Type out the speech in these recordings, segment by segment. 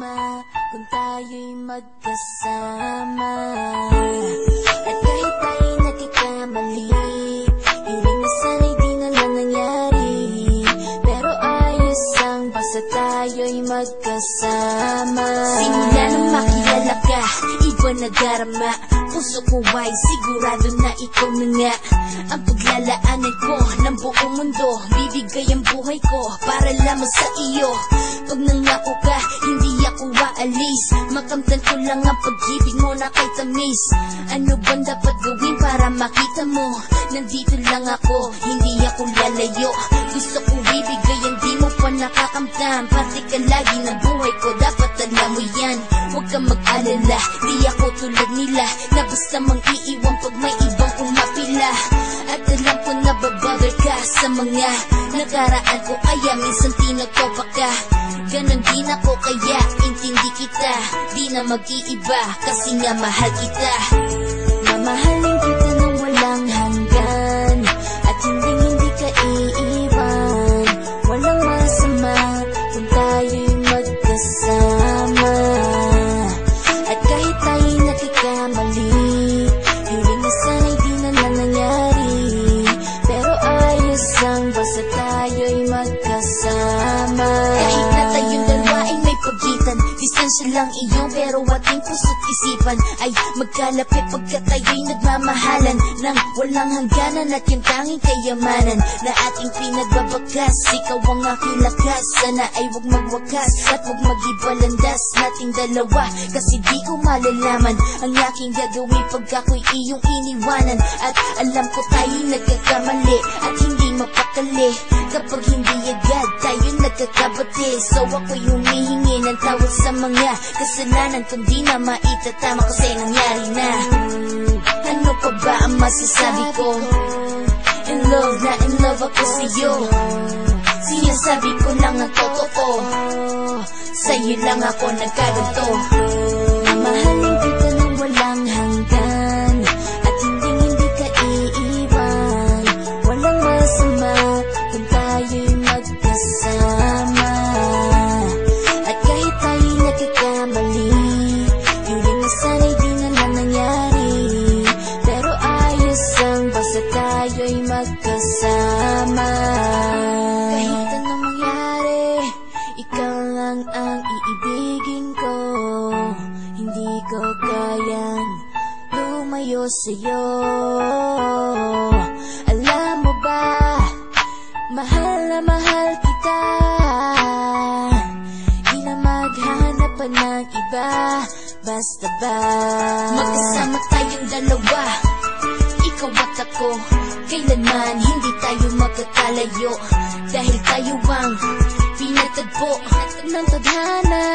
masama kung tayo'y magkasama. At kahit tayo'y nagkakamali, hiling na sana'y di na lang nangyari. Pero ayos ang basta tayo'y magkasama. Simula nang makilala ka, iba na darama. Puso ko ay sigurado na ikaw na nga ang paglalaanan ko ng buong mundo. Bibigay ang buhay ko para lamang sa iyo. Pag nangako ka, hindi ako aalis. Makamtan ko lang ang pag-ibig mo na kay tamis. Ano bang dapat gawin para makita mo? Nandito lang ako, hindi ako lalayo. Gusto ko ibigay ang di mo pa nakakamtan. Parte ka lagi ng buhay ko, dapat alam mo yan. Huwag kang mag-alala, di ako tulad nila na basta mang iiwan pag may ibang umapila. At alam ko na babother ka sa mga nakaraan ko, kaya minsan tinatopa ka. Ganon din ako kaya intindi kita. Di na mag-iiba kasi nga mahal kita. Mamahalin kita nang walang hanggan, at hindi ka iiwan. Walang masama kung tayo'y magkasama. At kahit tayo'y nagkakamali, hiling na sana'y di na lang nangyari. Pero ayos ang basta tayo'y magkasama. Kahit na tayong dalawa ay may pagitan, distansya lang iyon pero ating puso't isipan ay magkalapit pagkat tayo'y nagmamahalan ng walang hangganan. At yung tanging kayamanan na ating pinagbabakas, ikaw ang aking lakas. Sana ay huwag magwakas at huwag mag-ibalandas nating dalawa, kasi di ko malalaman ang aking gagawin pag ako'y iyong iniwanan. At alam ko tayo'y nagkakamali at hindi mapakali kapag hindi agad tayo nagkakabati. So ako'y humihingi ng tawad sa mga kasalanan kung di na maitatama kasi nangyari na. Ano pa ba ang masasabi ko? In love na in love ako sa'yo. Sinasabi ko lang ang totoo, sa'yo lang ako nagkaganto. Mamahalin kita nang walang hanggan, at hindi ka iiwan. Walang masama kung tayo'y magkasama. At kahit tayo'y nagkakamali, hiling na sana'y di na lang nangyari. Pero ayos ang basta tayo'y magkasama. Kahit anong mangyari, ikaw lang ang iibigin ko. Hindi ko kayang lumayo sa'yo. Alam mo ba, mahal na mahal kita. Di na maghanap pa ng iba, basta ba magkasama tayong dalawa, ikaw at ako. Kailanman hindi tayo magkakalayo, dahil tayo ang pinatagpo ng tadhana.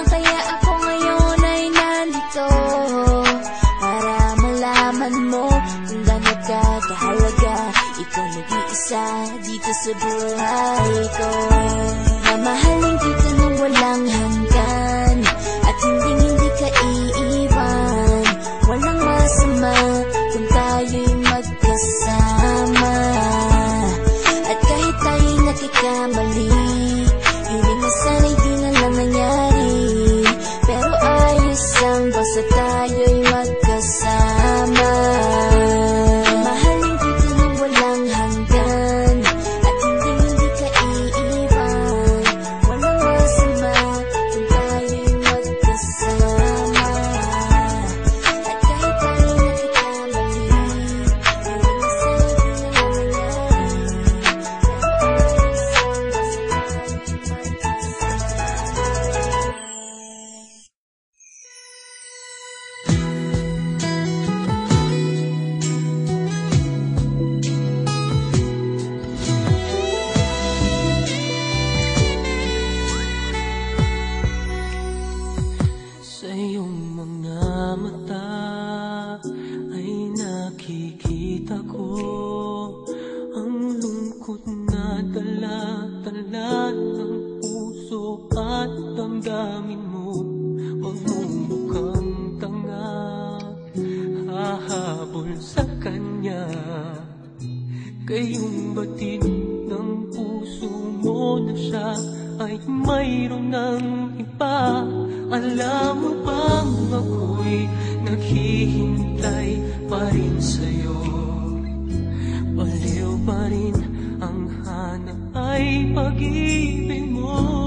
Kaya ako ngayon ay nandito para malaman mo kung gaano ka kahalaga. Ikaw nag-iisa dito sa buhay ko. Mamahalin kita nang walang hanggan, at hindi ka iiwan. Walang masama kung tayo'y magkasama. At kahit tayo'y nagkakamali, hiling na sana'y di na lang nangyari. Pero ayos ang basta tayo'y magkasama. Mahalin kita nang walang hanggan, at hindi ka iiwan. Alam mo bang ako'y naghihintay pa rin sa'yo? Baliw pa rin ang hanap ay pag-ibig mo.